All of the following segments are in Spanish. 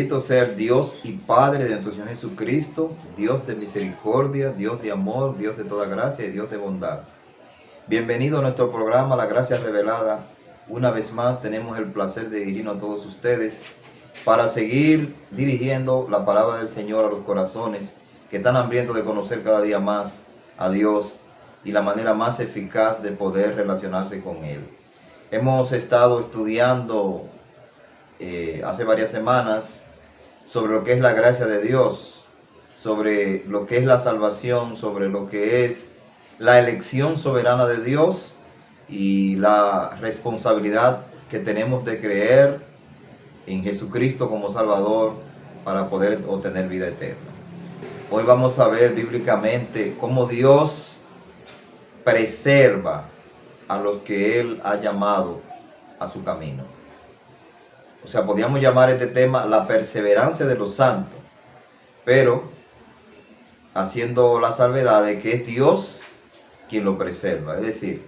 Bendito sea el Dios y Padre de nuestro Señor Jesucristo, Dios de misericordia, Dios de amor, Dios de toda gracia y Dios de bondad. Bienvenido a nuestro programa La Gracia Revelada. Una vez más tenemos el placer de dirigirnos a todos ustedes para seguir dirigiendo la palabra del Señor a los corazones que están hambrientos de conocer cada día más a Dios y la manera más eficaz de poder relacionarse con Él. Hemos estado estudiando hace varias semanas sobre lo que es la gracia de Dios, sobre lo que es la salvación, sobre lo que es la elección soberana de Dios y la responsabilidad que tenemos de creer en Jesucristo como Salvador para poder obtener vida eterna. Hoy vamos a ver bíblicamente cómo Dios preserva a los que Él ha llamado a su camino. O sea, podríamos llamar este tema la perseverancia de los santos, pero haciendo la salvedad de que es Dios quien lo preserva. Es decir,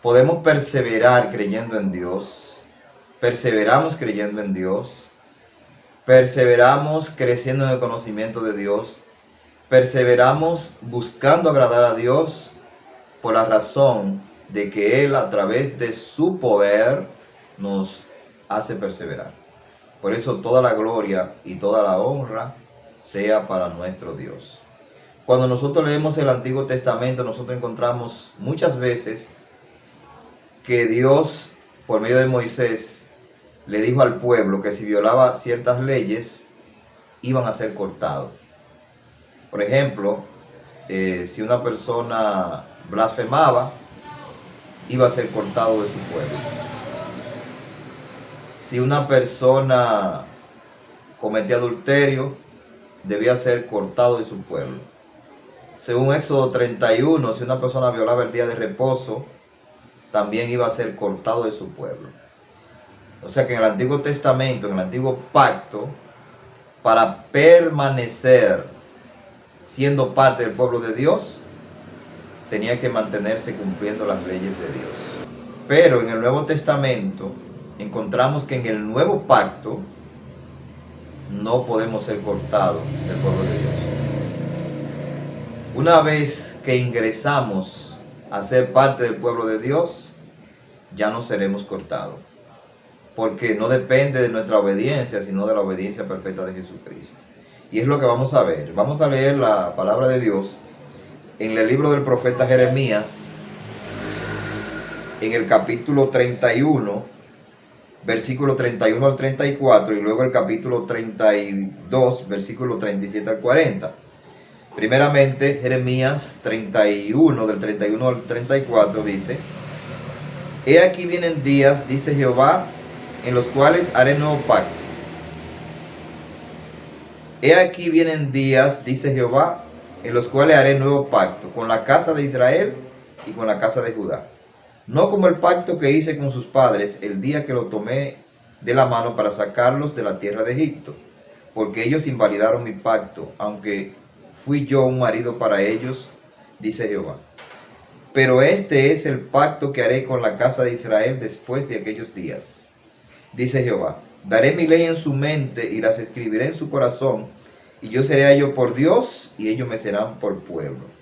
podemos perseverar creyendo en Dios, perseveramos creyendo en Dios, perseveramos creciendo en el conocimiento de Dios, perseveramos buscando agradar a Dios por la razón de que Él a través de su poder nos hace perseverar. Por eso toda la gloria y toda la honra sea para nuestro Dios. Cuando nosotros leemos el Antiguo Testamento, nosotros encontramos muchas veces que Dios, por medio de Moisés, le dijo al pueblo que si violaba ciertas leyes, iban a ser cortados. Por ejemplo, si una persona blasfemaba, iba a ser cortado de su pueblo. Si una persona cometía adulterio, debía ser cortado de su pueblo. Según Éxodo 31, si una persona violaba el día de reposo, también iba a ser cortado de su pueblo. O sea que en el Antiguo Testamento, en el Antiguo Pacto, para permanecer siendo parte del pueblo de Dios, tenía que mantenerse cumpliendo las leyes de Dios. Pero en el Nuevo Testamento encontramos que en el nuevo pacto no podemos ser cortados del pueblo de Dios. Una vez que ingresamos a ser parte del pueblo de Dios, ya no seremos cortados, porque no depende de nuestra obediencia, sino de la obediencia perfecta de Jesucristo. Y es lo que vamos a ver. Vamos a leer la palabra de Dios en el libro del profeta Jeremías, en el capítulo 31, versículo 31 al 34, y luego el capítulo 32, versículo 37 al 40. Primeramente, Jeremías 31, del 31 al 34, dice: He aquí vienen días, dice Jehová, en los cuales haré nuevo pacto. He aquí vienen días, dice Jehová, en los cuales haré nuevo pacto con la casa de Israel y con la casa de Judá. No como el pacto que hice con sus padres el día que lo tomé de la mano para sacarlos de la tierra de Egipto, porque ellos invalidaron mi pacto, aunque fui yo un marido para ellos, dice Jehová. Pero este es el pacto que haré con la casa de Israel después de aquellos días, dice Jehová. Daré mi ley en su mente y las escribiré en su corazón, y yo seré a ellos por Dios, y ellos me serán por pueblo.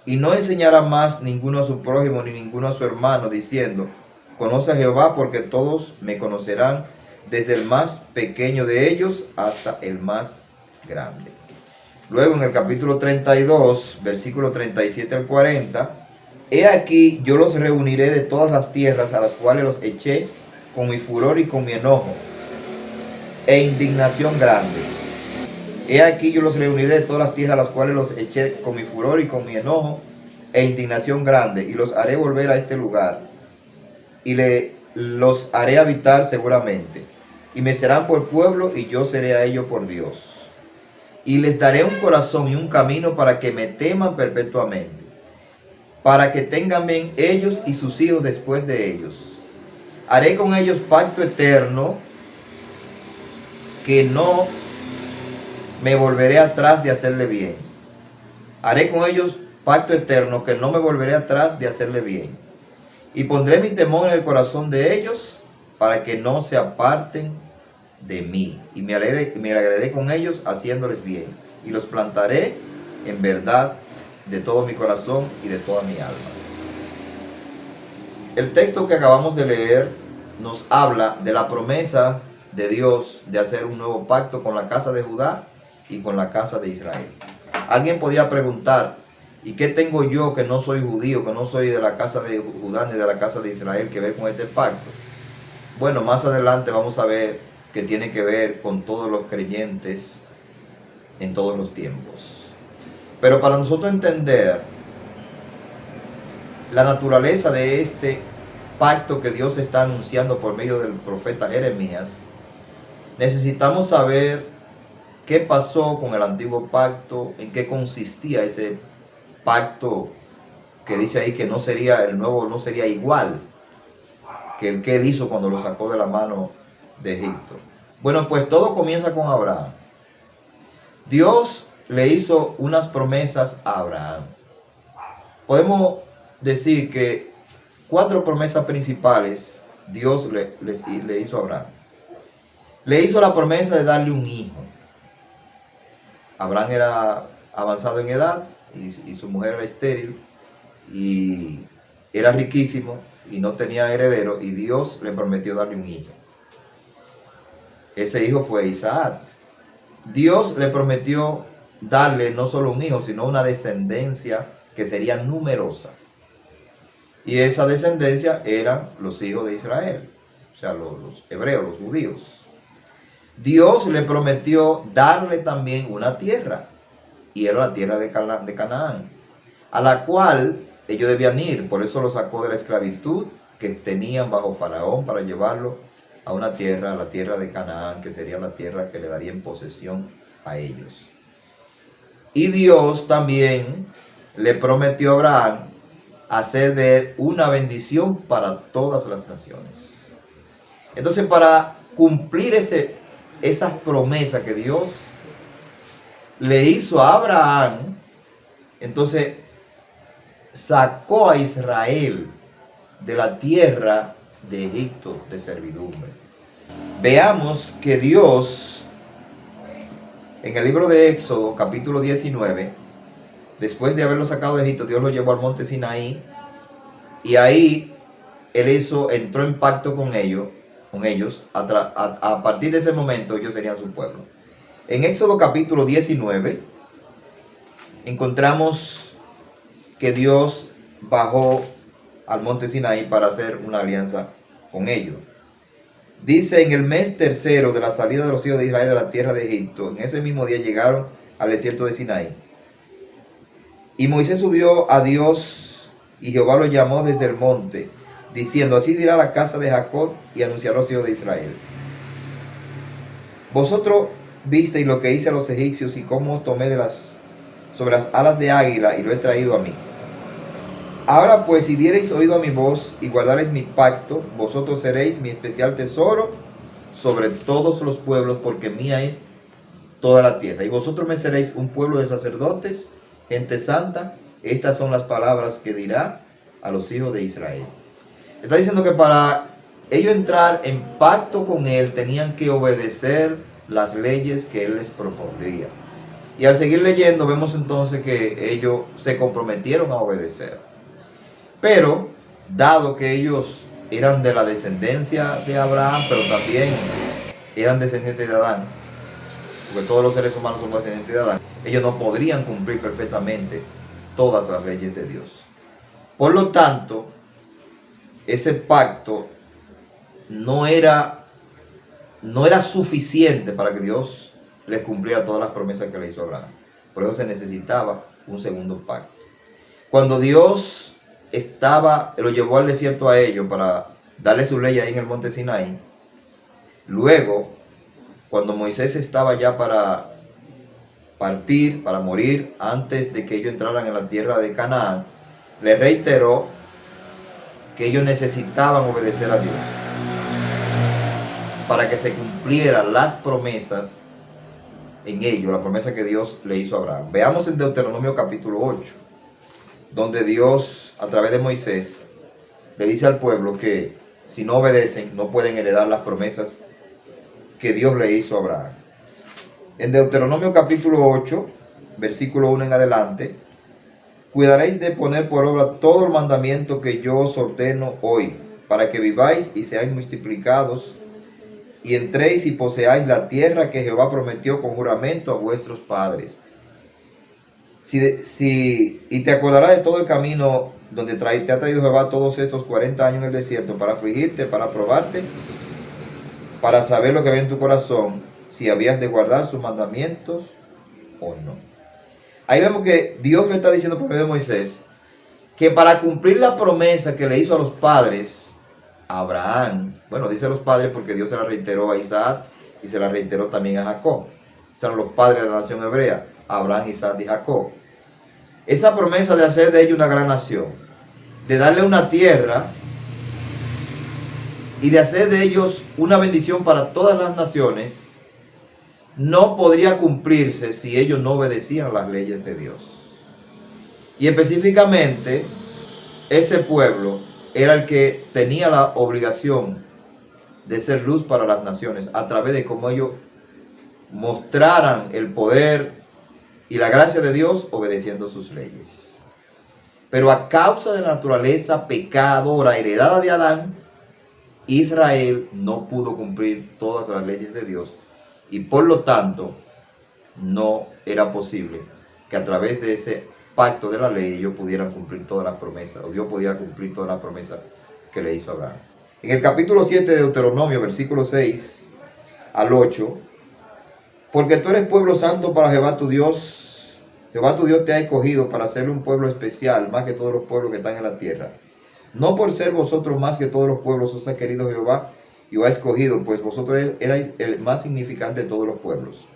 Y no enseñará más ninguno a su prójimo ni ninguno a su hermano, diciendo: Conoce a Jehová, porque todos me conocerán, desde el más pequeño de ellos hasta el más grande. Luego en el capítulo 32, versículo 37 al 40, He aquí yo los reuniré de todas las tierras a las cuales los eché con mi furor y con mi enojo e indignación grande. He aquí yo los reuniré de todas las tierras a las cuales los eché con mi furor y con mi enojo e indignación grande, y los haré volver a este lugar, y los haré habitar seguramente, y me serán por pueblo, y yo seré a ellos por Dios. Y les daré un corazón y un camino para que me teman perpetuamente, para que tengan bien ellos y sus hijos después de ellos. Haré con ellos pacto eterno, que no me volveré atrás de hacerle bien. Haré con ellos pacto eterno, que no me volveré atrás de hacerle bien. Y pondré mi temor en el corazón de ellos, para que no se aparten de mí, y me alegraré con ellos haciéndoles bien, y los plantaré en verdad de todo mi corazón y de toda mi alma. El texto que acabamos de leer nos habla de la promesa de Dios de hacer un nuevo pacto con la casa de Judá y con la casa de Israel. Alguien podría preguntar, ¿y qué tengo yo que no soy judío, que no soy de la casa de Judá ni de la casa de Israel que ver con este pacto? Bueno, más adelante vamos a ver que tiene que ver con todos los creyentes en todos los tiempos. Pero para nosotros entender la naturaleza de este pacto que Dios está anunciando por medio del profeta Jeremías, necesitamos saber qué pasó con el antiguo pacto, en qué consistía ese pacto que dice ahí que no sería, el nuevo no sería igual que el que él hizo cuando lo sacó de la mano de Egipto. Bueno, pues todo comienza con Abraham. Dios le hizo unas promesas a Abraham. Podemos decir que 4 promesas principales Dios le hizo a Abraham. Le hizo la promesa de darle un hijo. Abraham era avanzado en edad y su mujer era estéril y era riquísimo y no tenía heredero, y Dios le prometió darle un hijo. Ese hijo fue Isaac. Dios le prometió darle no solo un hijo, sino una descendencia que sería numerosa. Y esa descendencia eran los hijos de Israel, o sea, los hebreos, los judíos. Dios le prometió darle también una tierra, y era la tierra de Canaán, a la cual ellos debían ir. Por eso lo sacó de la esclavitud que tenían bajo Faraón para llevarlo a una tierra, a la tierra de Canaán, que sería la tierra que le daría en posesión a ellos. Y Dios también le prometió a Abraham hacer de él una bendición para todas las naciones. Entonces, para cumplir esas promesas que Dios le hizo a Abraham, entonces sacó a Israel de la tierra de Egipto de servidumbre. Veamos que Dios, en el libro de Éxodo, capítulo 19, después de haberlo sacado de Egipto, Dios lo llevó al monte Sinaí, y ahí él entró en pacto con ellos. A partir de ese momento ellos serían su pueblo. En Éxodo capítulo 19 encontramos que Dios bajó al monte Sinaí para hacer una alianza con ellos. Dice: en el mes tercero de la salida de los hijos de Israel de la tierra de Egipto, en ese mismo día llegaron al desierto de Sinaí. Y Moisés subió a Dios, y Jehová lo llamó desde el monte, diciendo: así dirá la casa de Jacob y anunciará a los hijos de Israel: vosotros visteis lo que hice a los egipcios, y cómo os tomé sobre las alas de águila y lo he traído a mí. Ahora pues, si diereis oído a mi voz y guardareis mi pacto, vosotros seréis mi especial tesoro sobre todos los pueblos, porque mía es toda la tierra. Y vosotros me seréis un pueblo de sacerdotes, gente santa. Estas son las palabras que dirá a los hijos de Israel. Está diciendo que para ellos entrar en pacto con él, tenían que obedecer las leyes que él les propondría. Y al seguir leyendo, vemos entonces que ellos se comprometieron a obedecer. Pero, dado que ellos eran de la descendencia de Abraham, pero también eran descendientes de Adán, porque todos los seres humanos son descendientes de Adán, ellos no podrían cumplir perfectamente todas las leyes de Dios. Por lo tanto, ese pacto no era suficiente para que Dios les cumpliera todas las promesas que le hizo a Abraham. Por eso se necesitaba un segundo pacto. Cuando Dios lo llevó al desierto a ellos para darle su ley ahí en el monte Sinaí, luego, cuando Moisés estaba ya para partir, para morir, antes de que ellos entraran en la tierra de Canaán, le reiteró que ellos necesitaban obedecer a Dios para que se cumplieran las promesas en ellos, la promesa que Dios le hizo a Abraham. Veamos en Deuteronomio capítulo 8, donde Dios, a través de Moisés, le dice al pueblo que si no obedecen, no pueden heredar las promesas que Dios le hizo a Abraham. En Deuteronomio capítulo 8, versículo 1 en adelante, cuidaréis de poner por obra todo el mandamiento que yo os ordeno hoy, para que viváis y seáis multiplicados, y entréis y poseáis la tierra que Jehová prometió con juramento a vuestros padres. Y te acordarás de todo el camino donde te ha traído Jehová todos estos 40 años en el desierto, para afligirte, para probarte, para saber lo que ve en tu corazón, si habías de guardar sus mandamientos o no. Ahí vemos que Dios le está diciendo por medio de Moisés que para cumplir la promesa que le hizo a los padres, a Abraham, bueno, dice los padres porque Dios se la reiteró a Isaac y se la reiteró también a Jacob. Son los padres de la nación hebrea, Abraham, Isaac y Jacob. Esa promesa de hacer de ellos una gran nación, de darle una tierra y de hacer de ellos una bendición para todas las naciones, no podría cumplirse si ellos no obedecían las leyes de Dios. Y específicamente, ese pueblo era el que tenía la obligación de ser luz para las naciones, a través de cómo ellos mostraran el poder y la gracia de Dios obedeciendo sus leyes. Pero a causa de la naturaleza pecadora heredada de Adán, Israel no pudo cumplir todas las leyes de Dios, y por lo tanto no era posible que a través de ese pacto de la ley ellos pudieran cumplir todas las promesas, o Dios podía cumplir todas las promesas que le hizo a Abraham. En el capítulo 7 de Deuteronomio, versículo 6 al 8, porque tú eres pueblo santo para Jehová tu Dios te ha escogido para ser un pueblo especial, más que todos los pueblos que están en la tierra. No por ser vosotros más que todos los pueblos os ha querido Jehová y os ha escogido, pues vosotros erais el más significante de todos los pueblos,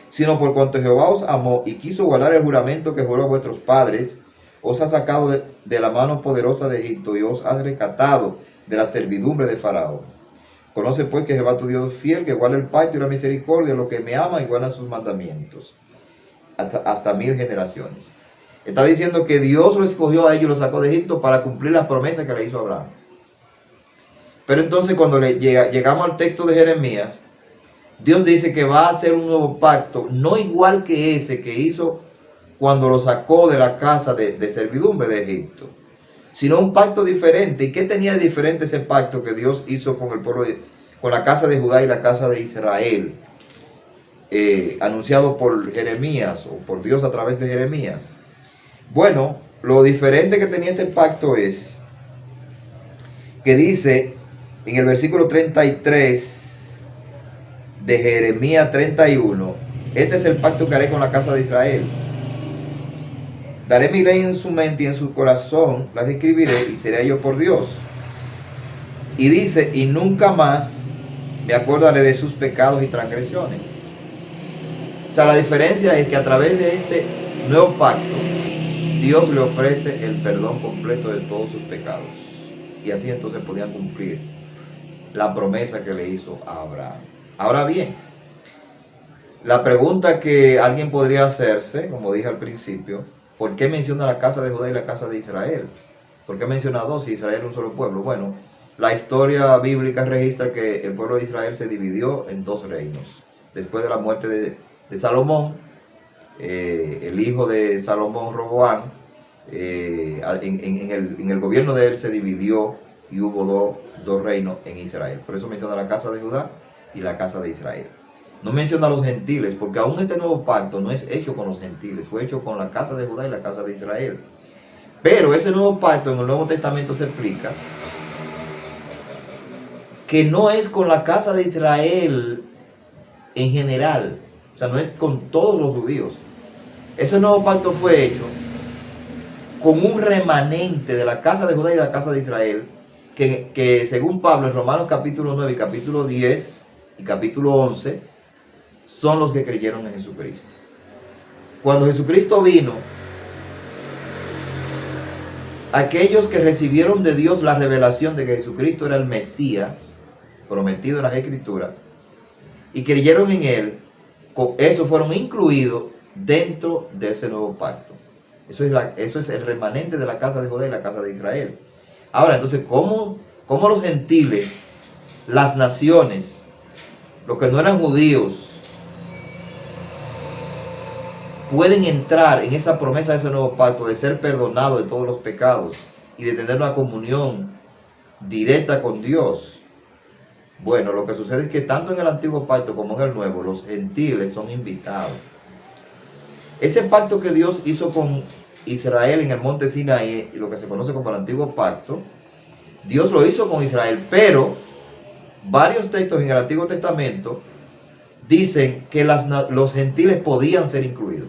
sino por cuanto Jehová os amó y quiso guardar el juramento que juró a vuestros padres, os ha sacado de la mano poderosa de Egipto y os ha rescatado de la servidumbre de Faraón. Conoce pues que Jehová tu Dios es fiel, que guarda el pacto y la misericordia, lo que me ama y guarda sus mandamientos, hasta 1000 generaciones. Está diciendo que Dios lo escogió a ellos, lo sacó de Egipto para cumplir las promesas que le hizo a Abraham. Pero entonces cuando llegamos al texto de Jeremías, Dios dice que va a hacer un nuevo pacto, no igual que ese que hizo cuando lo sacó de la casa de servidumbre de Egipto, sino un pacto diferente. ¿Y qué tenía de diferente ese pacto que Dios hizo con el pueblo, con la casa de Judá y la casa de Israel, anunciado por Jeremías, o por Dios a través de Jeremías? Bueno, lo diferente que tenía este pacto es que dice en el versículo 33 de Jeremías 31, este es el pacto que haré con la casa de Israel. Daré mi ley en su mente y en su corazón, las escribiré y seré yo por Dios. Y dice, y nunca más me acordaré de sus pecados y transgresiones. O sea, la diferencia es que a través de este nuevo pacto, Dios le ofrece el perdón completo de todos sus pecados. Y así entonces podían cumplir la promesa que le hizo a Abraham. Ahora bien, la pregunta que alguien podría hacerse, como dije al principio, ¿por qué menciona la casa de Judá y la casa de Israel? ¿Por qué menciona dos si Israel es un solo pueblo? Bueno, la historia bíblica registra que el pueblo de Israel se dividió en dos reinos. Después de la muerte de Salomón, el hijo de Salomón, Roboam, en el gobierno de él se dividió y hubo dos reinos en Israel. Por eso menciona la casa de Judá y la casa de Israel. No menciona a los gentiles, porque aún este nuevo pacto no es hecho con los gentiles, fue hecho con la casa de Judá y la casa de Israel. Pero ese nuevo pacto en el Nuevo Testamento se explica que no es con la casa de Israel en general, o sea, no es con todos los judíos. Ese nuevo pacto fue hecho con un remanente de la casa de Judá y de la casa de Israel, que según Pablo en Romanos capítulo 9 y capítulo 10 y capítulo 11, son los que creyeron en Jesucristo. Cuando Jesucristo vino, aquellos que recibieron de Dios la revelación de que Jesucristo era el Mesías, prometido en las Escrituras, y creyeron en Él, esos fueron incluidos dentro de ese nuevo pacto. Eso es el remanente de la casa de Judá y la casa de Israel. Ahora, entonces, ¿cómo los gentiles, las naciones, los que no eran judíos, pueden entrar en esa promesa de ese nuevo pacto de ser perdonados de todos los pecados y de tener una comunión directa con Dios. Bueno, lo que sucede es que tanto en el antiguo pacto como en el nuevo, los gentiles son invitados. Ese pacto que Dios hizo con Israel en el monte Sinaí, lo que se conoce como el antiguo pacto, Dios lo hizo con Israel, pero varios textos en el Antiguo Testamento dicen que los gentiles podían ser incluidos.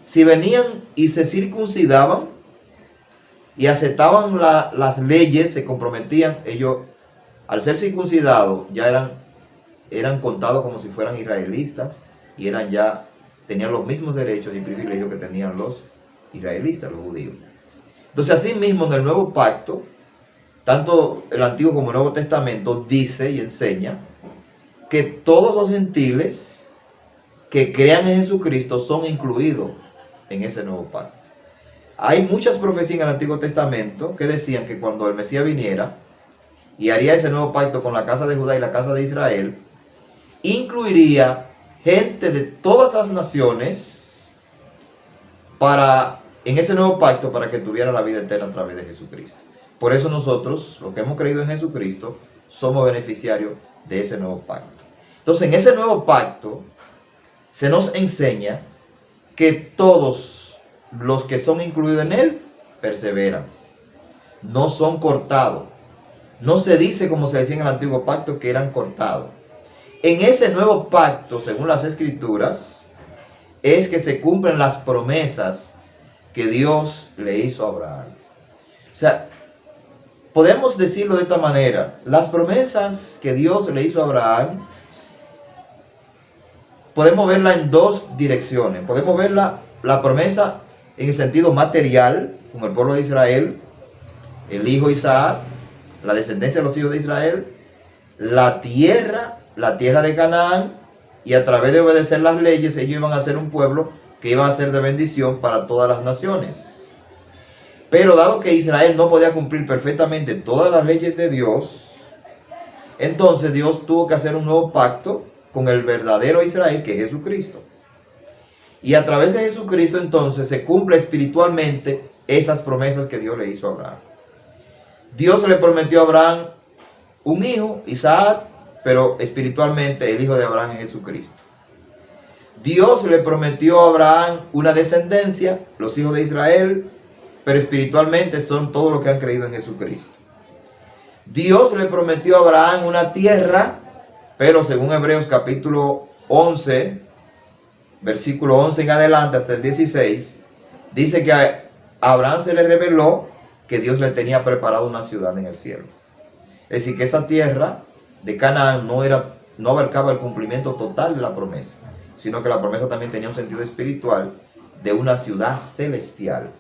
Si venían y se circuncidaban y aceptaban las leyes, se comprometían, ellos al ser circuncidados ya eran contados como si fueran israelitas y tenían los mismos derechos y privilegios que tenían los israelitas, los judíos. Entonces, así mismo en el nuevo pacto, tanto el Antiguo como el Nuevo Testamento dice y enseña que todos los gentiles que crean en Jesucristo son incluidos en ese nuevo pacto. Hay muchas profecías en el Antiguo Testamento que decían que cuando el Mesías viniera y haría ese nuevo pacto con la casa de Judá y la casa de Israel, incluiría gente de todas las naciones en ese nuevo pacto para que tuviera la vida eterna a través de Jesucristo. Por eso nosotros, los que hemos creído en Jesucristo, somos beneficiarios de ese nuevo pacto. Entonces, en ese nuevo pacto se nos enseña que todos los que son incluidos en él perseveran, no son cortados. No se dice como se decía en el antiguo pacto que eran cortados. En ese nuevo pacto, según las escrituras, es que se cumplen las promesas que Dios le hizo a Abraham. O sea, podemos decirlo de esta manera: las promesas que Dios le hizo a Abraham, podemos verla en dos direcciones. Podemos ver la promesa en el sentido material, con el pueblo de Israel, el hijo Isaac, la descendencia de los hijos de Israel, la tierra de Canaán, y a través de obedecer las leyes, ellos iban a ser un pueblo que iba a ser de bendición para todas las naciones. Pero dado que Israel no podía cumplir perfectamente todas las leyes de Dios, entonces Dios tuvo que hacer un nuevo pacto con el verdadero Israel, que es Jesucristo. Y a través de Jesucristo entonces se cumple espiritualmente esas promesas que Dios le hizo a Abraham. Dios le prometió a Abraham un hijo, Isaac, pero espiritualmente el hijo de Abraham es Jesucristo. Dios le prometió a Abraham una descendencia, los hijos de Israel, pero espiritualmente son todos los que han creído en Jesucristo. Dios le prometió a Abraham una tierra, pero según Hebreos capítulo 11, versículo 11 en adelante hasta el 16, dice que a Abraham se le reveló que Dios le tenía preparado una ciudad en el cielo. Es decir, que esa tierra de Canaán no abarcaba el cumplimiento total de la promesa, sino que la promesa también tenía un sentido espiritual de una ciudad celestial,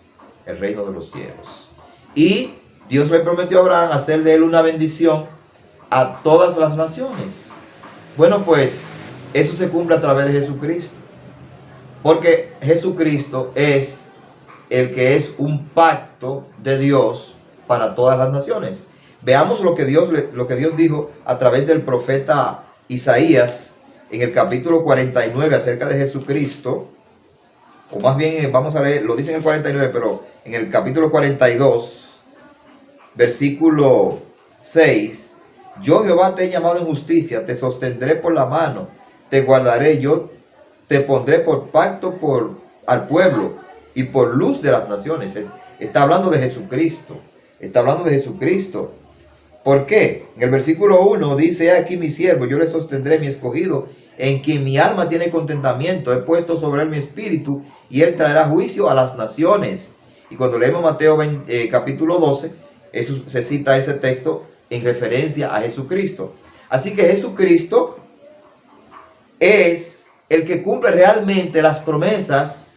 el reino de los cielos. Y Dios le prometió a Abraham hacer de él una bendición a todas las naciones. Bueno, pues eso se cumple a través de Jesucristo, porque Jesucristo es el que es un pacto de Dios para todas las naciones. Veamos lo que Dios dijo a través del profeta Isaías en el capítulo 49 acerca de Jesucristo. O más bien, vamos a leer, lo dice en el 49, pero en el capítulo 42, versículo 6, yo Jehová te he llamado en justicia, te sostendré por la mano, te guardaré, yo te pondré por pacto al pueblo y por luz de las naciones. Está hablando de Jesucristo. Está hablando de Jesucristo. ¿Por qué? En el versículo 1 dice: aquí mi siervo, yo le sostendré, mi escogido, en quien mi alma tiene contentamiento. He puesto sobre él mi espíritu y él traerá juicio a las naciones. Y cuando leemos Mateo capítulo 12, se cita ese texto en referencia a Jesucristo. Así que Jesucristo es el que cumple realmente las promesas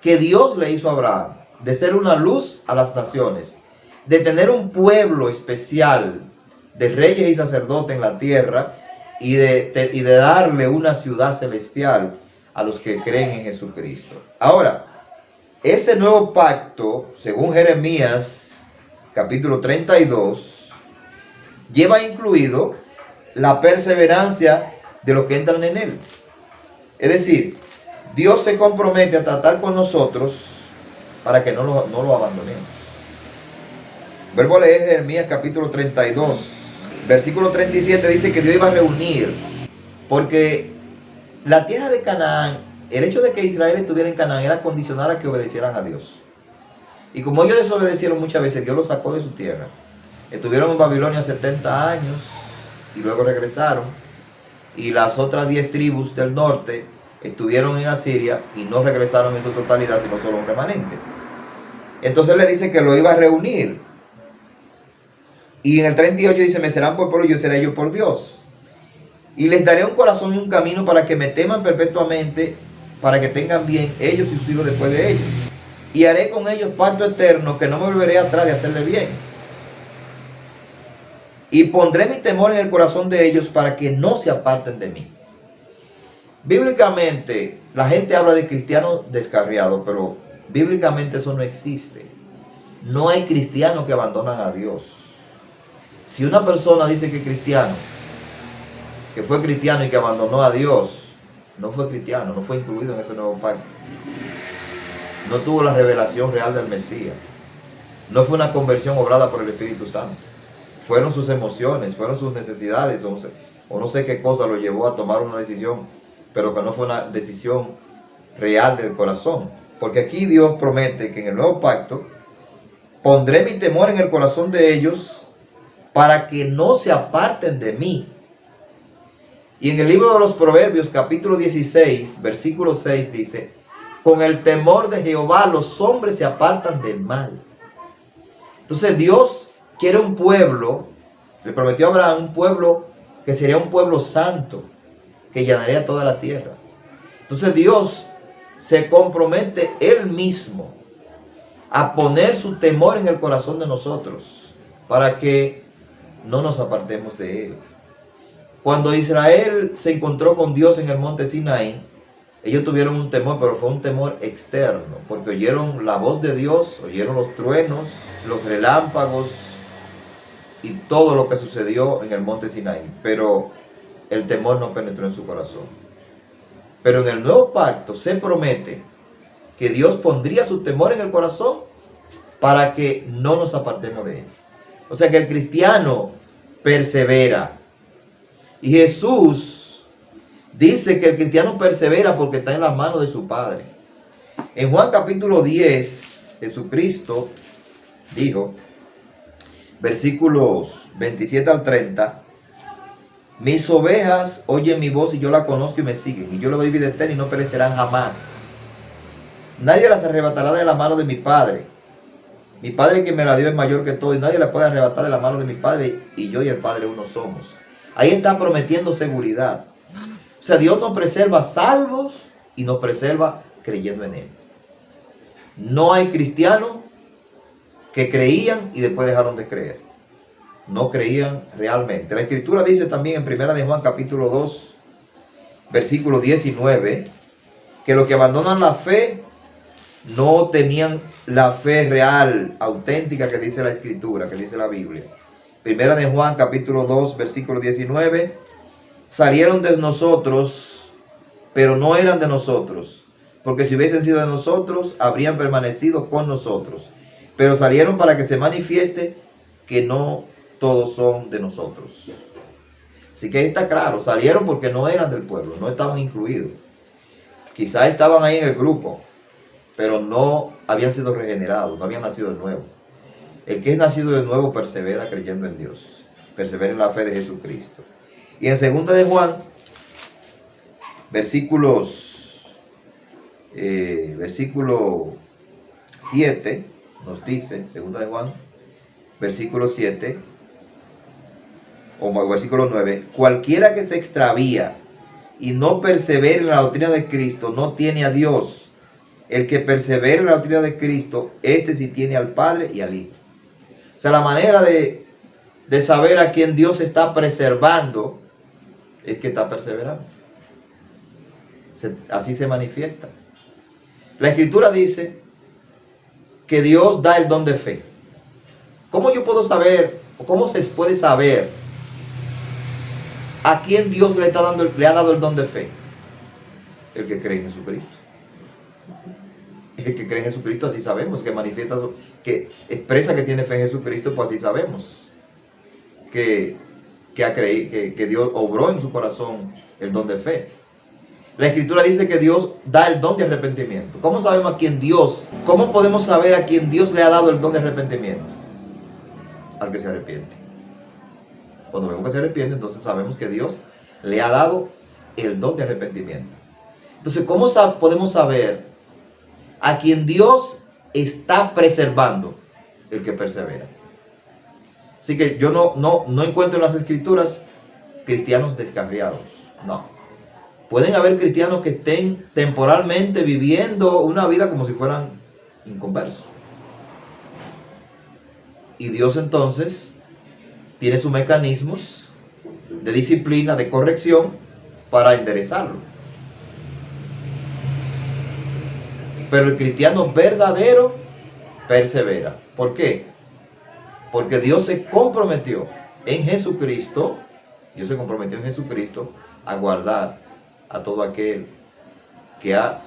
que Dios le hizo a Abraham, de ser una luz a las naciones, de tener un pueblo especial de reyes y sacerdotes en la tierra y de darle una ciudad celestial a los que creen en Jesucristo. Ahora, ese nuevo pacto, según Jeremías capítulo 32, lleva incluido la perseverancia de los que entran en él. Es decir, Dios se compromete a tratar con nosotros para que no lo abandonemos. Vuelvo a leer Jeremías capítulo 32, versículo 37, dice que Dios iba a reunir, porque la tierra de Canaán, el hecho de que Israel estuviera en Canaán era condicional a que obedecieran a Dios. Y como ellos desobedecieron muchas veces, Dios los sacó de su tierra. Estuvieron en Babilonia 70 años y luego regresaron. Y las otras 10 tribus del norte estuvieron en Asiria y no regresaron en su totalidad, sino solo un remanente. Entonces le dice que lo iba a reunir. Y en el 38 dice, me serán por pueblo y yo seré ellos por Dios. Y les daré un corazón y un camino para que me teman perpetuamente, para que tengan bien ellos y sus hijos después de ellos. Y haré con ellos pacto eterno, que no me volveré atrás de hacerle bien. Y pondré mi temor en el corazón de ellos para que no se aparten de mí. Bíblicamente, la gente habla de cristianos descarriados, pero bíblicamente eso no existe. No hay cristianos que abandonan a Dios. Si una persona dice que es cristiano, que fue cristiano y que abandonó a Dios, no fue cristiano, no fue incluido en ese nuevo pacto. No tuvo la revelación real del Mesías. No fue una conversión obrada por el Espíritu Santo. Fueron sus emociones, fueron sus necesidades, o no sé qué cosa lo llevó a tomar una decisión, pero que no fue una decisión real del corazón. Porque aquí Dios promete que en el nuevo pacto pondré mi temor en el corazón de ellos para que no se aparten de mí. Y en el libro de los Proverbios, capítulo 16, versículo 6 dice, con el temor de Jehová los hombres se apartan del mal. Entonces Dios quiere un pueblo, le prometió a Abraham un pueblo que sería un pueblo santo, que llenaría toda la tierra. Entonces Dios se compromete Él mismo a poner su temor en el corazón de nosotros, para que no nos apartemos de Él. Cuando Israel se encontró con Dios en el monte Sinaí, ellos tuvieron un temor, pero fue un temor externo, porque oyeron la voz de Dios, oyeron los truenos, los relámpagos y todo lo que sucedió en el monte Sinaí, pero el temor no penetró en su corazón. Pero en el nuevo pacto se promete que Dios pondría su temor en el corazón para que no nos apartemos de Él. O sea que el cristiano persevera. Y Jesús dice que el cristiano persevera porque está en las manos de su Padre. En Juan capítulo 10, Jesucristo dijo, versículos 27 al 30, mis ovejas oyen mi voz y yo la conozco y me siguen, y yo le doy vida eterna y no perecerán jamás. Nadie las arrebatará de la mano de mi Padre. Mi Padre que me la dio es mayor que todo, y nadie la puede arrebatar de la mano de mi Padre, y yo y el Padre uno somos. Ahí está prometiendo seguridad. O sea, Dios nos preserva salvos y nos preserva creyendo en Él. No hay cristianos que creían y después dejaron de creer. No creían realmente. La Escritura dice también en 1 de Juan capítulo 2, versículo 19, que los que abandonan la fe no tenían la fe real, auténtica que dice la Escritura, que dice la Biblia. 1 de Juan capítulo 2, versículo 19, salieron de nosotros, pero no eran de nosotros, porque si hubiesen sido de nosotros, habrían permanecido con nosotros. Pero salieron para que se manifieste que no todos son de nosotros. Así que ahí está claro, salieron porque no eran del pueblo, no estaban incluidos. Quizás estaban ahí en el grupo, pero no habían sido regenerados, no habían nacido de nuevo. El que es nacido de nuevo persevera creyendo en Dios, persevera en la fe de Jesucristo. Y en 2 de Juan, versículo 7, nos dice, 2 de Juan, versículo 7, o versículo 9, cualquiera que se extravía y no persevere en la doctrina de Cristo, no tiene a Dios. El que persevera en la doctrina de Cristo, este sí tiene al Padre y al Hijo. O sea, la manera de saber a quién Dios está preservando es que está perseverando. Así se manifiesta. La Escritura dice que Dios da el don de fe. ¿Cómo yo puedo saber, o cómo se puede saber ¿A quién Dios le ha dado el don de fe? El que cree en Jesucristo. El que cree en Jesucristo, así sabemos, que manifiesta, que expresa que tiene fe en Jesucristo, pues así sabemos que ha creído, que Dios obró en su corazón el don de fe. La Escritura dice que Dios da el don de arrepentimiento. ¿Cómo sabemos a quién Dios? ¿Cómo podemos saber a quién Dios le ha dado el don de arrepentimiento? Al que se arrepiente. Cuando vemos que se arrepiente, entonces sabemos que Dios le ha dado el don de arrepentimiento. Entonces, ¿cómo podemos saber a quien Dios está preservando? El que persevera. Así que yo no encuentro en las Escrituras cristianos descarriados. No. Pueden haber cristianos que estén temporalmente viviendo una vida como si fueran inconversos. Y Dios entonces tiene sus mecanismos de disciplina, de corrección, para enderezarlo. Pero el cristiano verdadero persevera. ¿Por qué? Porque Dios se comprometió en Jesucristo, a guardar a todo aquel que ha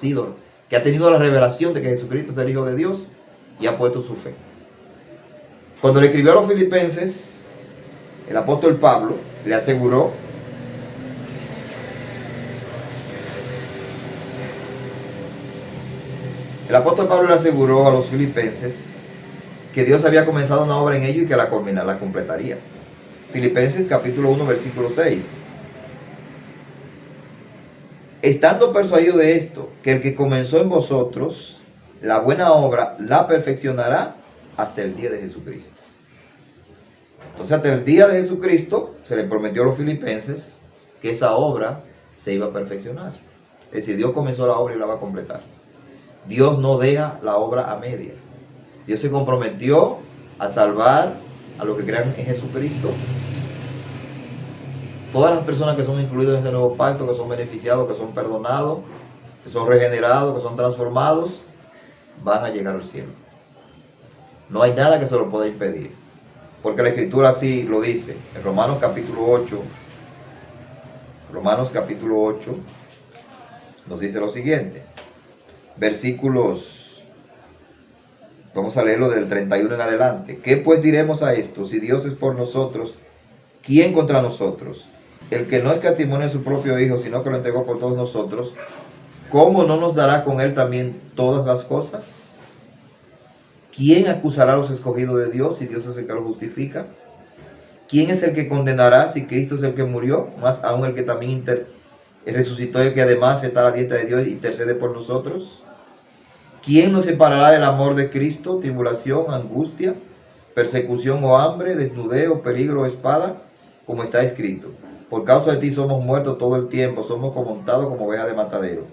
tenido la revelación de que Jesucristo es el Hijo de Dios y ha puesto su fe. Cuando le escribió a los filipenses, el apóstol Pablo le aseguró a los filipenses que Dios había comenzado una obra en ellos y que la completaría. Filipenses capítulo 1 versículo 6. Estando persuadido de esto, que el que comenzó en vosotros la buena obra la perfeccionará hasta el día de Jesucristo. Entonces, hasta el día de Jesucristo se le prometió a los filipenses que esa obra se iba a perfeccionar. Es decir, Dios comenzó la obra y la va a completar. Dios no deja la obra a media. Dios se comprometió a salvar a los que crean en Jesucristo. Todas las personas que son incluidas en este nuevo pacto, que son beneficiados, que son perdonados, que son regenerados, que son transformados, van a llegar al cielo. No hay nada que se lo pueda impedir. Porque la Escritura así lo dice. En Romanos capítulo 8 nos dice lo siguiente. Versículos, vamos a leerlo del 31 en adelante. ¿Qué pues diremos a esto? Si Dios es por nosotros, ¿quién contra nosotros? El que no escatimó en su propio Hijo, sino que lo entregó por todos nosotros, ¿cómo no nos dará con él también todas las cosas? ¿Quién acusará a los escogidos de Dios si Dios es el que los justifica? ¿Quién es el que condenará si Cristo es el que murió? Más aún el que también resucitó y que además está a la diestra de Dios y intercede por nosotros. ¿Quién nos separará del amor de Cristo? Tribulación, angustia, persecución o hambre, desnudez o peligro o espada, como está escrito. Por causa de ti somos muertos todo el tiempo, somos montados como ovejas de matadero.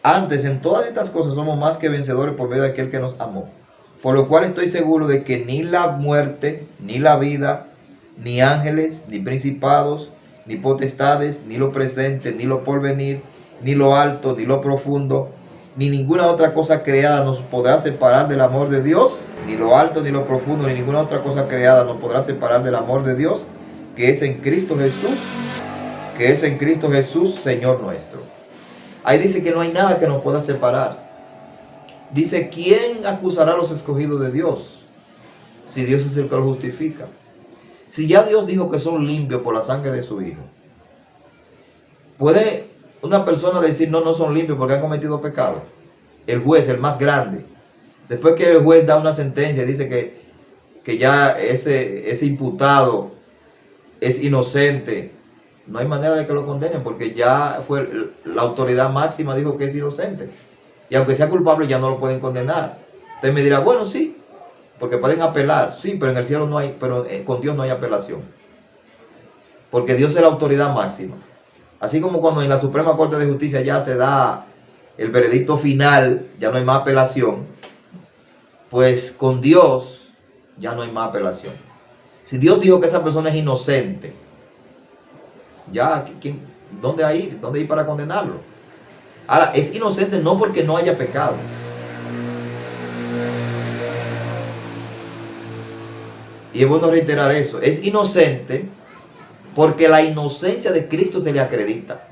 Antes, en todas estas cosas somos más que vencedores por medio de aquel que nos amó. Por lo cual estoy seguro de que ni la muerte, ni la vida, ni ángeles, ni principados, ni potestades, ni lo presente, ni lo porvenir, ni lo alto, ni lo profundo, ni ninguna otra cosa creada nos podrá separar del amor de Dios. Ni lo alto, ni lo profundo, ni ninguna otra cosa creada nos podrá separar del amor de Dios, que es en Cristo Jesús, Señor nuestro. Ahí dice que no hay nada que nos pueda separar. Dice, ¿quién acusará a los escogidos de Dios? Si Dios es el que los justifica. Si ya Dios dijo que son limpios por la sangre de su Hijo, ¿puede una persona decir no son limpios porque han cometido pecado? El juez, el más grande, después que el juez da una sentencia, dice que ya ese imputado es inocente, no hay manera de que lo condenen porque ya la autoridad máxima dijo que es inocente. Y aunque sea culpable ya no lo pueden condenar. Usted me dirá, bueno, sí, porque pueden apelar. Sí, pero en el cielo no hay, pero con Dios no hay apelación. Porque Dios es la autoridad máxima. Así como cuando en la Suprema Corte de Justicia ya se da el veredicto final, ya no hay más apelación, pues con Dios ya no hay más apelación. Si Dios dijo que esa persona es inocente, ya, ¿dónde ir para condenarlo? Ahora, es inocente no porque no haya pecado. Y es bueno reiterar eso. Es inocente Porque la inocencia de Cristo se le acredita.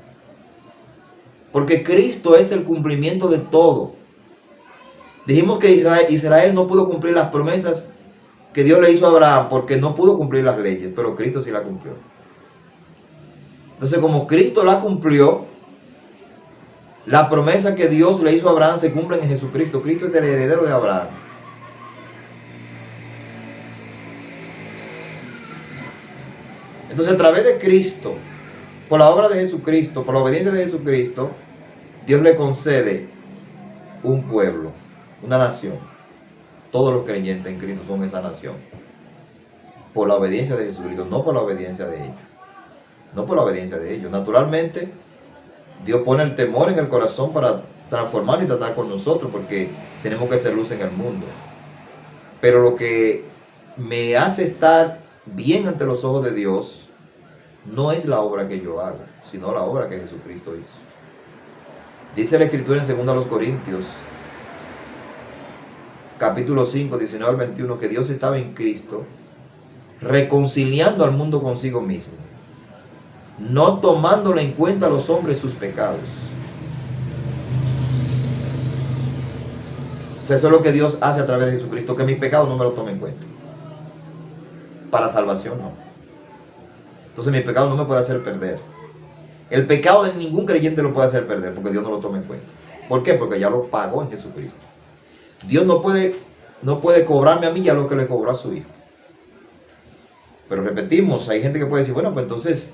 Porque Cristo es el cumplimiento de todo. Dijimos que Israel no pudo cumplir las promesas que Dios le hizo a Abraham porque no pudo cumplir las leyes, pero Cristo sí la cumplió. Entonces, como Cristo la cumplió, la promesa que Dios le hizo a Abraham se cumple en Jesucristo. Cristo es el heredero de Abraham. Entonces, a través de Cristo, por la obra de Jesucristo, por la obediencia de Jesucristo, Dios le concede un pueblo, una nación. Todos los creyentes en Cristo son esa nación. Por la obediencia de Jesucristo, no por la obediencia de ellos. No por la obediencia de ellos. Naturalmente, Dios pone el temor en el corazón para transformar y tratar con nosotros, porque tenemos que ser luz en el mundo. Pero lo que me hace estar bien ante los ojos de Dios no es la obra que yo hago, sino la obra que Jesucristo hizo. Dice la Escritura en 2 Corintios, capítulo 5, 19 al 21, que Dios estaba en Cristo, reconciliando al mundo consigo mismo, no tomándole en cuenta a los hombres sus pecados. O sea, eso es lo que Dios hace a través de Jesucristo, que mis pecados no me lo tome en cuenta. Para salvación no. Entonces mi pecado no me puede hacer perder. El pecado de ningún creyente lo puede hacer perder, porque Dios no lo toma en cuenta. ¿Por qué? Porque ya lo pagó en Jesucristo. Dios no puede cobrarme a mí ya lo que le cobró a su Hijo. Pero repetimos, hay gente que puede decir, bueno, pues entonces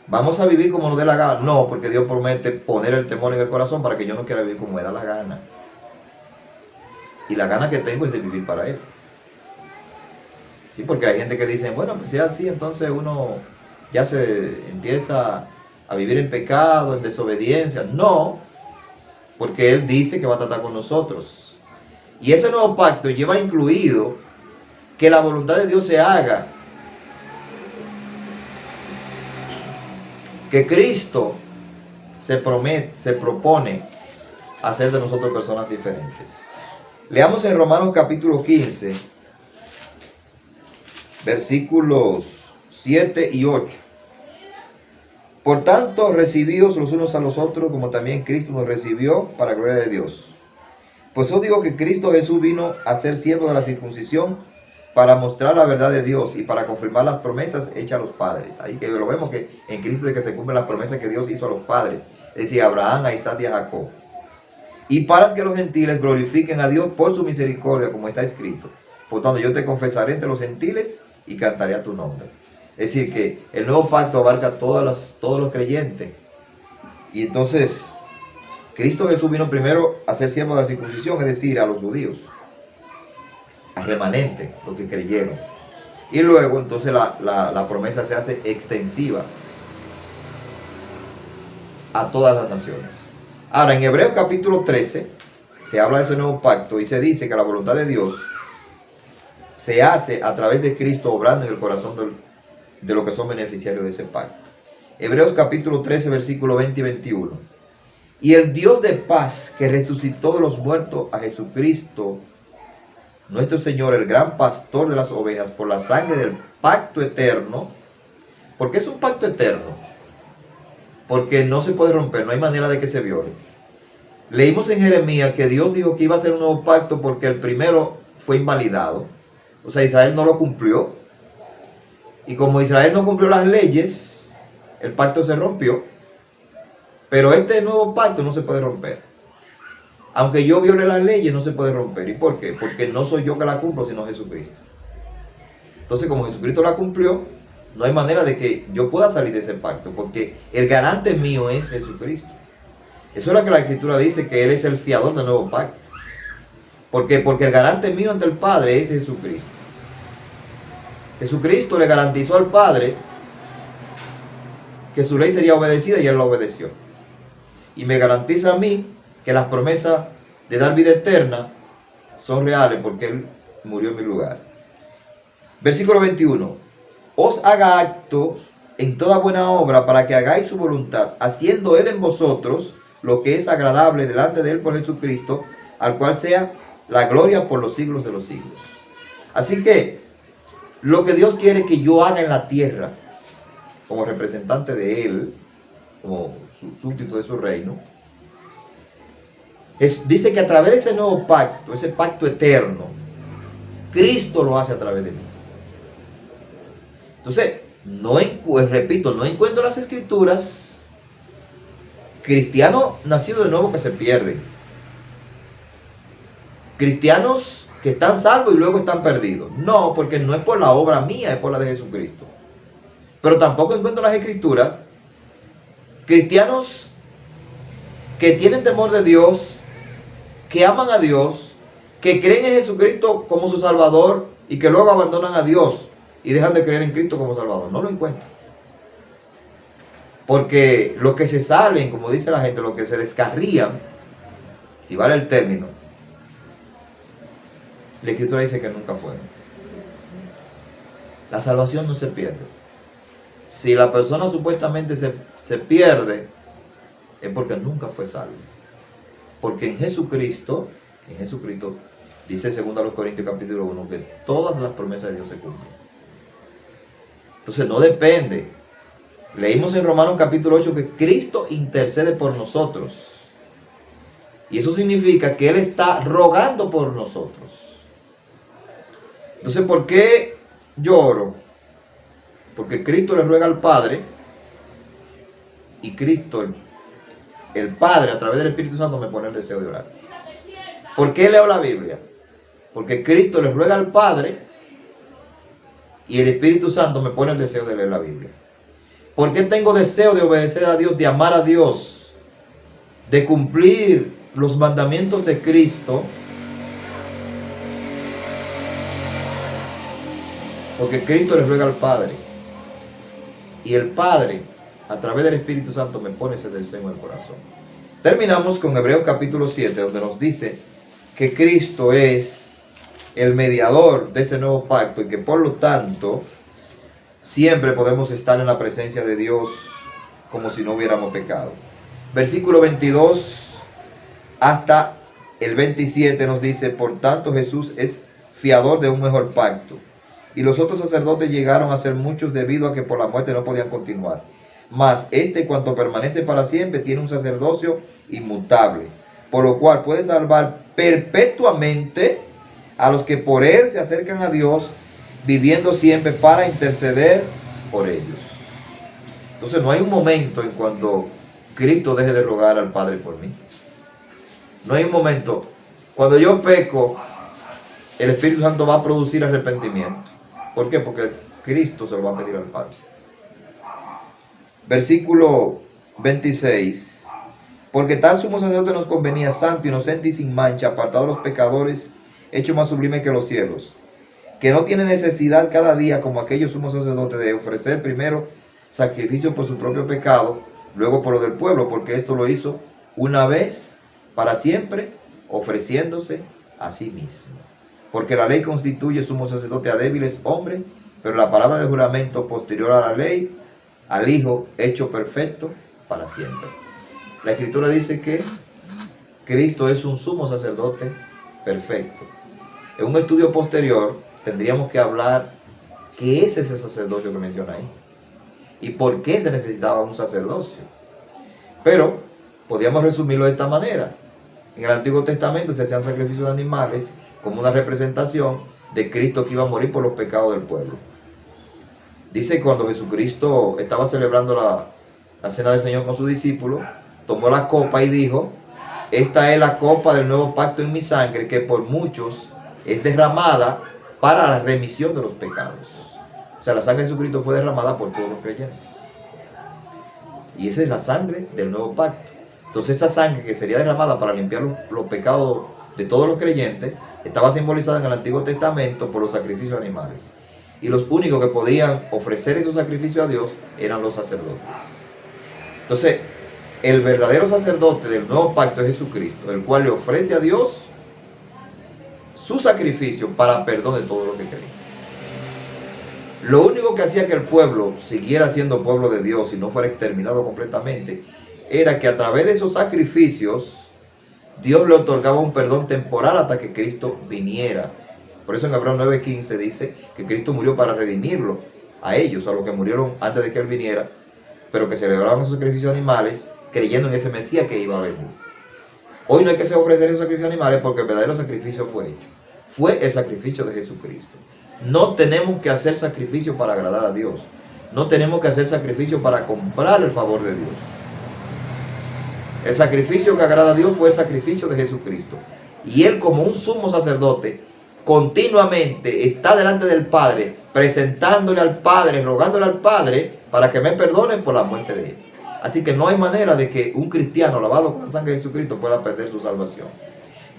vamos a vivir como nos dé la gana. No, porque Dios promete poner el temor en el corazón para que yo no quiera vivir como me da la gana. Y la gana que tengo es de vivir para Él. Sí, porque hay gente que dice, bueno, pues si es así, entonces uno ya se empieza a vivir en pecado, en desobediencia. No, porque Él dice que va a tratar con nosotros. Y ese nuevo pacto lleva incluido que la voluntad de Dios se haga. Que Cristo se propone hacer de nosotros personas diferentes. Leamos en Romanos capítulo 15, versículos 7 y 8. Por tanto, recibíos los unos a los otros, como también Cristo nos recibió para gloria de Dios. Pues os digo que Cristo Jesús vino a ser siervo de la circuncisión para mostrar la verdad de Dios y para confirmar las promesas hechas a los padres. Ahí que lo vemos que en Cristo es que se cumplen las promesas que Dios hizo a los padres, es decir, a Abraham, a Isaac y a Jacob. Y para que los gentiles glorifiquen a Dios por su misericordia, como está escrito. Por tanto, yo te confesaré entre los gentiles y cantaré a tu nombre. Es decir, que el nuevo pacto abarca a todos los creyentes. Y entonces, Cristo Jesús vino primero a ser siervo de la circuncisión, es decir, a los judíos, al remanente, los que creyeron. Y luego, entonces, la promesa se hace extensiva a todas las naciones. Ahora, en Hebreos capítulo 13, se habla de ese nuevo pacto y se dice que la voluntad de Dios se hace a través de Cristo obrando en el corazón de los que son beneficiarios de ese pacto. Hebreos capítulo 13, versículo 20 y 21. Y el Dios de paz, que resucitó de los muertos a Jesucristo, nuestro Señor, el gran pastor de las ovejas, por la sangre del pacto eterno. ¿Por qué es un pacto eterno? Porque no se puede romper, no hay manera de que se viole. Leímos en Jeremías que Dios dijo que iba a hacer un nuevo pacto porque el primero fue invalidado. O sea, Israel no lo cumplió. Y como Israel no cumplió las leyes, el pacto se rompió. Pero este nuevo pacto no se puede romper. Aunque yo viole las leyes, no se puede romper. ¿Y por qué? Porque no soy yo que la cumplo, sino Jesucristo. Entonces, como Jesucristo la cumplió, no hay manera de que yo pueda salir de ese pacto, porque el garante mío es Jesucristo. Eso es lo que la Escritura dice, que Él es el fiador del nuevo pacto. ¿Por qué? Porque el garante mío ante el Padre es Jesucristo. Jesucristo le garantizó al Padre que su ley sería obedecida y Él la obedeció. Y me garantiza a mí que las promesas de dar vida eterna son reales porque Él murió en mi lugar. Versículo 21. Os haga actos en toda buena obra para que hagáis su voluntad, haciendo Él en vosotros lo que es agradable delante de Él por Jesucristo, al cual sea la gloria por los siglos de los siglos. Así que lo que Dios quiere que yo haga en la tierra como representante de Él, como súbdito de su reino, dice que a través de ese nuevo pacto, ese pacto eterno, Cristo lo hace a través de mí. Entonces, repito, no encuentro las escrituras cristianos nacidos de nuevo que se pierden, cristianos que están salvos y luego están perdidos. No, porque no es por la obra mía, es por la de Jesucristo. Pero tampoco encuentro las escrituras cristianos que tienen temor de Dios, que aman a Dios, que creen en Jesucristo como su Salvador y que luego abandonan a Dios y dejan de creer en Cristo como Salvador. No lo encuentro. Porque los que se salen, como dice la gente, los que se descarrían, si vale el término, la Escritura dice que nunca fueron. La salvación no se pierde. Si la persona supuestamente se pierde, es porque nunca fue salvo. Porque en Jesucristo, dice 2 Corintios capítulo 1, que todas las promesas de Dios se cumplen. Entonces no depende. Leímos en Romanos capítulo 8 que Cristo intercede por nosotros. Y eso significa que Él está rogando por nosotros. Entonces, ¿por qué lloro? Porque Cristo le ruega al Padre y Cristo, el Padre, a través del Espíritu Santo me pone el deseo de orar. ¿Por qué leo la Biblia? Porque Cristo le ruega al Padre y el Espíritu Santo me pone el deseo de leer la Biblia. ¿Por qué tengo deseo de obedecer a Dios, de amar a Dios, de cumplir los mandamientos de Cristo? Porque Cristo le ruega al Padre. Y el Padre, a través del Espíritu Santo, me pone ese deseo en el corazón. Terminamos con Hebreos capítulo 7, donde nos dice que Cristo es el mediador de ese nuevo pacto y que por lo tanto siempre podemos estar en la presencia de Dios como si no hubiéramos pecado. Versículo 22 hasta el 27 nos dice: por tanto Jesús es fiador de un mejor pacto. Y los otros sacerdotes llegaron a ser muchos debido a que por la muerte no podían continuar. Mas este, cuanto permanece para siempre, tiene un sacerdocio inmutable, por lo cual puede salvar perpetuamente a los que por él se acercan a Dios, viviendo siempre para interceder por ellos. Entonces no hay un momento en cuando Cristo deje de rogar al Padre por mí. No hay un momento. Cuando yo peco, el Espíritu Santo va a producir arrepentimiento. ¿Por qué? Porque Cristo se lo va a pedir al Padre. Versículo 26. Porque tal sumo sacerdote nos convenía, santo, inocente y sin mancha, apartado de los pecadores, hecho más sublime que los cielos, que no tiene necesidad cada día, como aquellos sumos sacerdotes, de ofrecer primero sacrificio por su propio pecado, luego por lo del pueblo, porque esto lo hizo una vez para siempre, ofreciéndose a sí mismo. Porque la ley constituye sumo sacerdote a débiles hombres, pero la palabra de juramento posterior a la ley, al Hijo hecho perfecto para siempre. La Escritura dice que Cristo es un sumo sacerdote perfecto. En un estudio posterior tendríamos que hablar qué es ese sacerdocio que menciona ahí y por qué se necesitaba un sacerdocio. Pero podríamos resumirlo de esta manera. En el Antiguo Testamento se hacían sacrificios de animales como una representación de Cristo que iba a morir por los pecados del pueblo. Dice que cuando Jesucristo estaba celebrando la cena del Señor con sus discípulos, tomó la copa y dijo: esta es la copa del nuevo pacto en mi sangre, que por muchos es derramada para la remisión de los pecados. O sea, la sangre de Jesucristo fue derramada por todos los creyentes. Y esa es la sangre del nuevo pacto. Entonces esa sangre que sería derramada para limpiar los pecados de todos los creyentes, estaba simbolizada en el Antiguo Testamento por los sacrificios animales. Y los únicos que podían ofrecer esos sacrificios a Dios eran los sacerdotes. Entonces, el verdadero sacerdote del nuevo pacto es Jesucristo, el cual le ofrece a Dios su sacrificio para perdón de todos los que creen. Lo único que hacía que el pueblo siguiera siendo pueblo de Dios y no fuera exterminado completamente, era que a través de esos sacrificios Dios le otorgaba un perdón temporal hasta que Cristo viniera. Por eso en Hebreos 9:15 dice que Cristo murió para redimirlo a ellos, a los que murieron antes de que Él viniera, pero que celebraban esos sacrificios de animales, creyendo en ese Mesías que iba a venir. Hoy no hay que se ofrecer esos sacrificios de animales porque el verdadero sacrificio fue hecho. Fue el sacrificio de Jesucristo. No tenemos que hacer sacrificio para agradar a Dios. No tenemos que hacer sacrificio para comprar el favor de Dios. El sacrificio que agrada a Dios fue el sacrificio de Jesucristo. Y Él, como un sumo sacerdote, continuamente está delante del Padre, presentándole al Padre, rogándole al Padre para que me perdonen por la muerte de Él. Así que no hay manera de que un cristiano lavado con la sangre de Jesucristo pueda perder su salvación.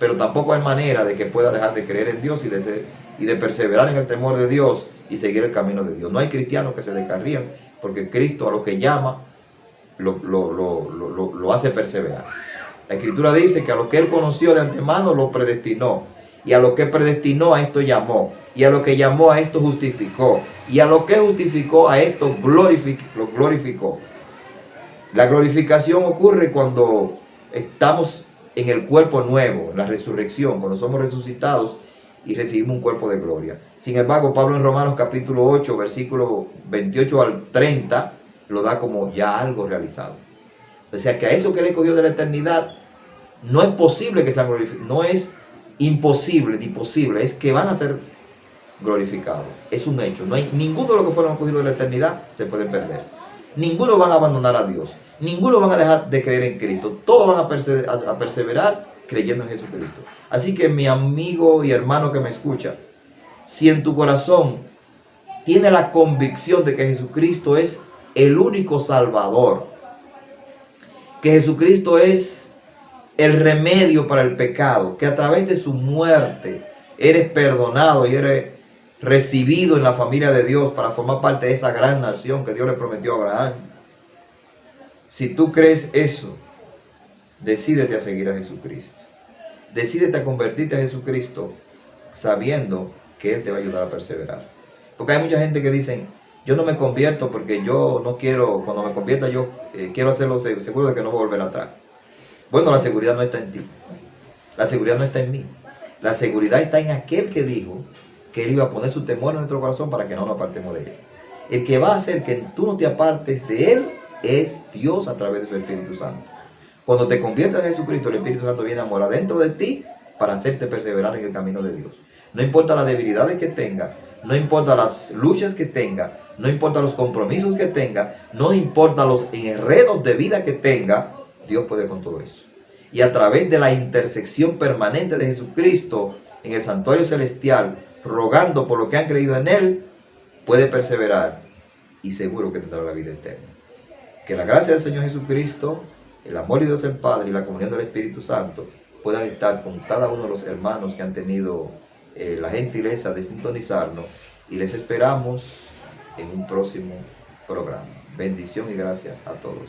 Pero tampoco hay manera de que pueda dejar de creer en Dios y de perseverar en el temor de Dios y seguir el camino de Dios. No hay cristianos que se descarrían porque Cristo a lo que llama lo hace perseverar. La Escritura dice que a lo que Él conoció de antemano lo predestinó, y a lo que predestinó a esto llamó, y a lo que llamó a esto justificó, y a lo que justificó a esto lo glorificó. La glorificación ocurre cuando estamos en el cuerpo nuevo, en la resurrección, cuando somos resucitados y recibimos un cuerpo de gloria. Sin embargo, Pablo en Romanos capítulo 8, versículo 28 al 30, lo da como ya algo realizado. O sea que a eso que Él escogió de la eternidad, no es posible que sean glorificados, no es imposible ni posible, es que van a ser glorificados. Es un hecho. No hay ninguno de los que fueron escogidos de la eternidad se pueden perder. Ninguno van a abandonar a Dios. Ninguno van a dejar de creer en Cristo. Todos van a perseverar creyendo en Jesucristo. Así que mi amigo y hermano que me escucha, si en tu corazón tiene la convicción de que Jesucristo es el único Salvador, que Jesucristo es el remedio para el pecado, que a través de su muerte eres perdonado y eres recibido en la familia de Dios para formar parte de esa gran nación que Dios le prometió a Abraham. Si tú crees eso, decídete a seguir a Jesucristo. Decídete a convertirte a Jesucristo sabiendo que Él te va a ayudar a perseverar. Porque hay mucha gente que dicen, yo no me convierto porque yo no quiero, cuando me convierta yo quiero hacerlo seguro de que no voy a volver atrás. Bueno, la seguridad no está en ti. La seguridad no está en mí. La seguridad está en aquel que dijo que Él iba a poner su temor en nuestro corazón para que no nos apartemos de Él. El que va a hacer que tú no te apartes de Él es Dios a través de su Espíritu Santo. Cuando te conviertes en Jesucristo, el Espíritu Santo viene a morar dentro de ti para hacerte perseverar en el camino de Dios. No importa las debilidades que tenga, no importa las luchas que tenga, no importa los compromisos que tenga, no importa los enredos de vida que tenga, Dios puede con todo eso. Y a través de la intersección permanente de Jesucristo en el santuario celestial, rogando por lo que han creído en Él, puede perseverar y seguro que tendrá la vida eterna. Que la gracia del Señor Jesucristo, el amor de Dios el Padre y la comunión del Espíritu Santo puedan estar con cada uno de los hermanos que han tenido la gentileza de sintonizarnos, y les esperamos en un próximo programa. Bendición y gracias a todos.